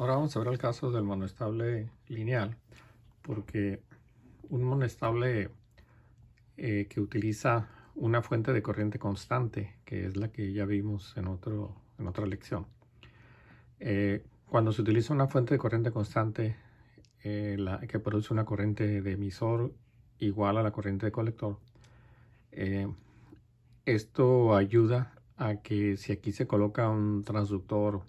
Ahora vamos a ver el caso del monoestable lineal, porque un monoestable que utiliza una fuente de corriente constante, que es la que ya vimos en otra lección. Cuando se utiliza una fuente de corriente constante que produce una corriente de emisor igual a la corriente de colector, esto ayuda a que si aquí se coloca un transductor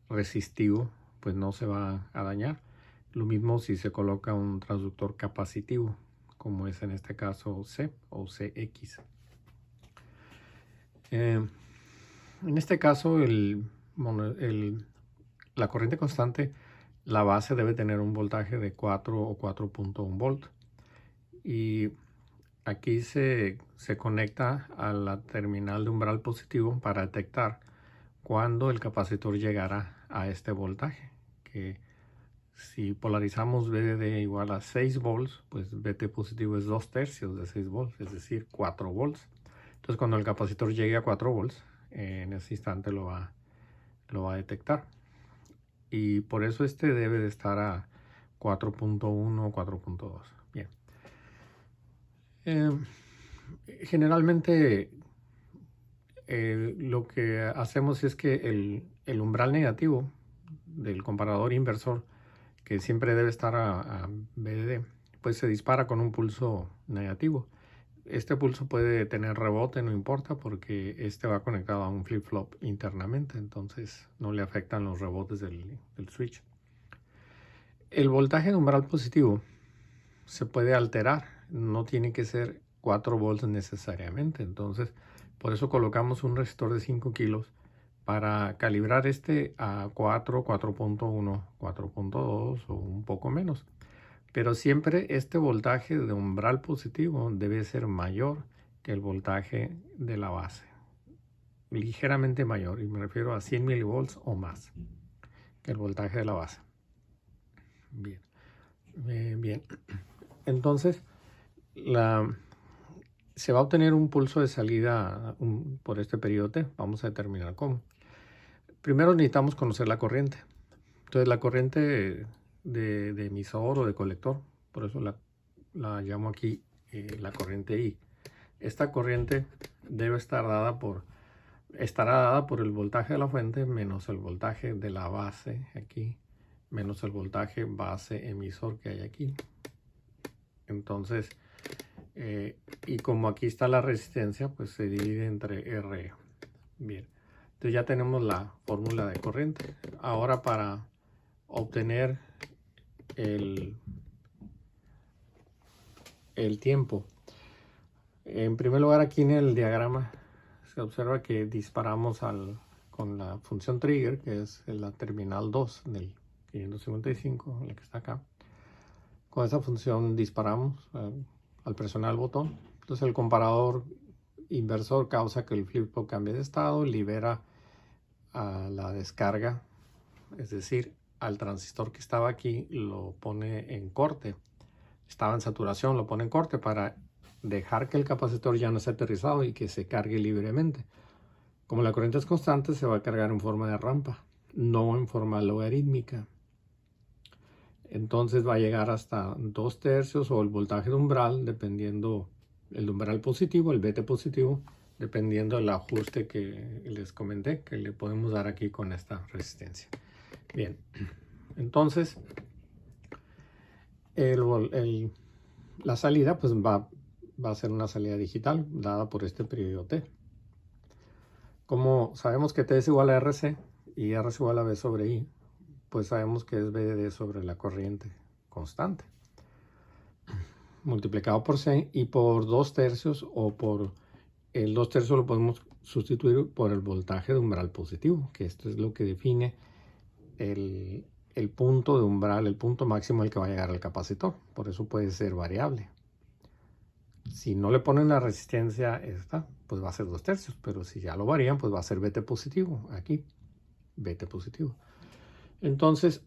resistivo, pues no se va a dañar. Lo mismo si se coloca un transductor capacitivo, como es en este caso C o CX. En este caso, la corriente constante, la base debe tener un voltaje de 4 o 4.1 volt. Y aquí se conecta a la terminal de umbral positivo para detectar cuando el capacitor llegará a este voltaje, que si polarizamos VDD igual a 6 volts, pues VT positivo es 2/3 de 6 volts, es decir, 4 volts. Entonces cuando el capacitor llegue a 4 volts, en ese instante lo va a detectar. Y por eso este debe de estar a 4.1 o 4.2. Bien. Generalmente lo que hacemos es que el umbral negativo del comparador inversor, que siempre debe estar a VDD, pues se dispara con un pulso negativo. Este pulso puede tener rebote, no importa, porque este va conectado a un flip-flop internamente, entonces no le afectan los rebotes del switch. El voltaje de umbral positivo se puede alterar, no tiene que ser 4 volts necesariamente, entonces por eso colocamos un resistor de 5 kilos para calibrar este a 4, 4.1, 4.2 o un poco menos. Pero siempre este voltaje de umbral positivo debe ser mayor que el voltaje de la base. Ligeramente mayor, y me refiero a 100 milivolts o más que el voltaje de la base. Bien. Bien. Entonces, se va a obtener un pulso de salida por este periodo T. Vamos a determinar cómo. Primero necesitamos conocer la corriente. Entonces la corriente de emisor o de colector, por eso la llamo aquí la corriente I. Esta corriente debe estar estará dada por el voltaje de la fuente menos el voltaje de la base aquí, menos el voltaje base emisor que hay aquí. Entonces, y como aquí está la resistencia, pues se divide entre R. Bien, entonces ya tenemos la fórmula de corriente. Ahora para obtener el tiempo, en primer lugar aquí en el diagrama se observa que disparamos con la función trigger, que es la terminal 2 del 555, la que está acá. Con esa función disparamos al presionar el botón. Entonces el comparador inversor causa que el flip-flop cambie de estado, libera a la descarga, es decir, al transistor que estaba aquí lo pone en corte. Estaba en saturación, lo pone en corte para dejar que el capacitor ya no esté aterrizado y que se cargue libremente. Como la corriente es constante, se va a cargar en forma de rampa, no en forma logarítmica. Entonces va a llegar hasta 2/3 o el voltaje de umbral, dependiendo el umbral positivo, el VT positivo, dependiendo del ajuste que les comenté, que le podemos dar aquí con esta resistencia. Bien, entonces la salida pues va a ser una salida digital dada por este periodo T. Como sabemos que T es igual a RC y R es igual a V sobre I, pues sabemos que es VDD sobre la corriente constante multiplicado por C y por 2/3 o por el 2/3 lo podemos sustituir por el voltaje de umbral positivo, que esto es lo que define el punto de umbral, el punto máximo al que va a llegar el capacitor. Por eso puede ser variable. Si no le ponen la resistencia esta, pues va a ser 2/3, pero si ya lo varían, pues va a ser VT positivo, aquí, VT positivo. Entonces,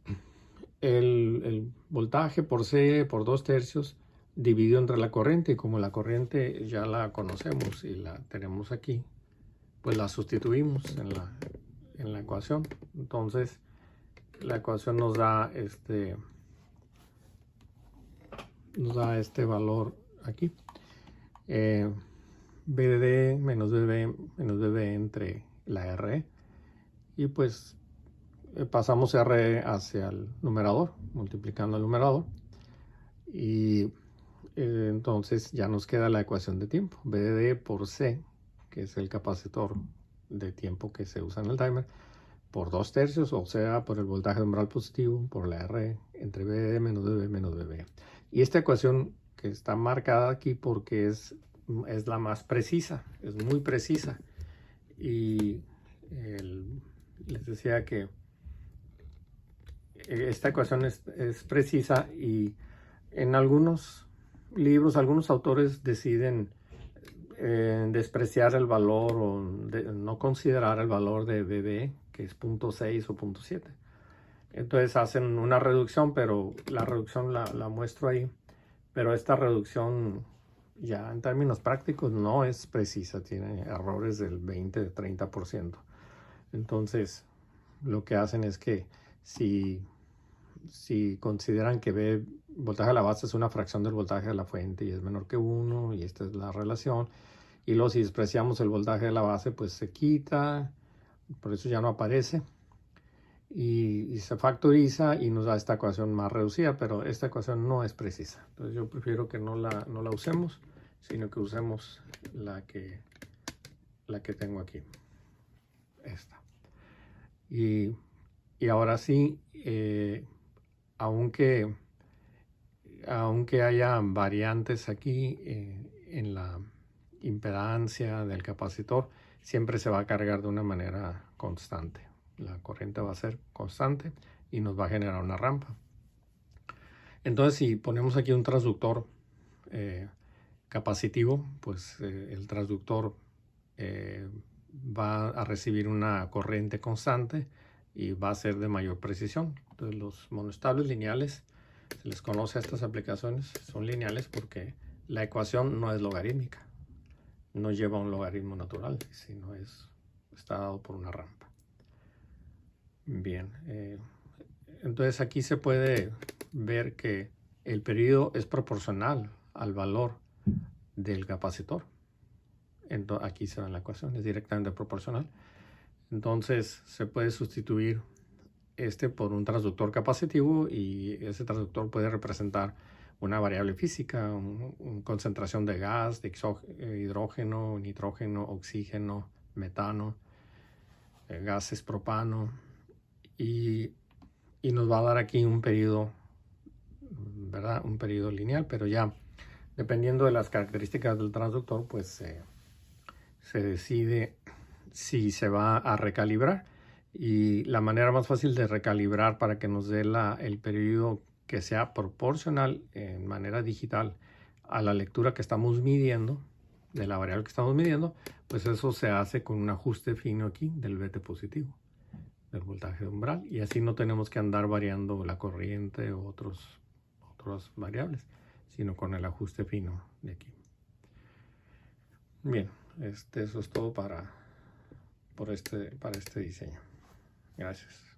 el voltaje por C por 2/3 dividido entre la corriente, y como la corriente ya la conocemos y la tenemos aquí, pues la sustituimos en la ecuación. Entonces la ecuación nos da este valor aquí. BDD menos BB entre la RE. Y pues pasamos RE hacia el numerador, multiplicando el numerador. Y entonces ya nos queda la ecuación de tiempo. BDD por C, que es el capacitor de tiempo que se usa en el timer, por 2/3, o sea, por el voltaje de umbral positivo, por la R, entre BD menos BB menos BB. Y esta ecuación que está marcada aquí porque es la más precisa, es muy precisa. Y les decía que esta ecuación es precisa, y en algunos libros, algunos autores deciden despreciar el valor o no considerar el valor de BB, que es 0.6 o 0.7. Entonces hacen una reducción, pero la reducción la muestro ahí. Pero esta reducción ya en términos prácticos no es precisa, tiene errores del 20-30%. Entonces lo que hacen es que si consideran que B, voltaje a la base, es una fracción del voltaje de la fuente y es menor que 1, y esta es la relación, y luego si despreciamos el voltaje de la base, pues se quita, por eso ya no aparece, y se factoriza y nos da esta ecuación más reducida, pero esta ecuación no es precisa. Entonces yo prefiero que no la usemos, sino que usemos la que tengo aquí, esta. Y ahora sí, aunque haya variantes aquí en la impedancia del capacitor, siempre se va a cargar de una manera constante. La corriente va a ser constante y nos va a generar una rampa. Entonces, si ponemos aquí un transductor capacitivo, pues el transductor va a recibir una corriente constante y va a ser de mayor precisión. Entonces, los monoestables lineales, se les conoce a estas aplicaciones, son lineales porque la ecuación no es logarítmica, no lleva un logaritmo natural, sino está dado por una rampa. Bien, entonces aquí se puede ver que el periodo es proporcional al valor del capacitor. Entonces, aquí se ve en la ecuación, es directamente proporcional. Entonces se puede sustituir por un transductor capacitivo, y ese transductor puede representar una variable física, una concentración de gas, de hidrógeno, nitrógeno, oxígeno, metano, gases propano, y nos va a dar aquí un periodo, ¿verdad? Un periodo lineal, pero ya dependiendo de las características del transductor, pues se decide si se va a recalibrar. Y la manera más fácil de recalibrar para que nos dé el periodo que sea proporcional en manera digital a la lectura que estamos midiendo, de la variable que estamos midiendo, pues eso se hace con un ajuste fino aquí del VT positivo, del voltaje de umbral, y así no tenemos que andar variando la corriente o otras variables, sino con el ajuste fino de aquí. Bien, eso es todo para este diseño. Gracias.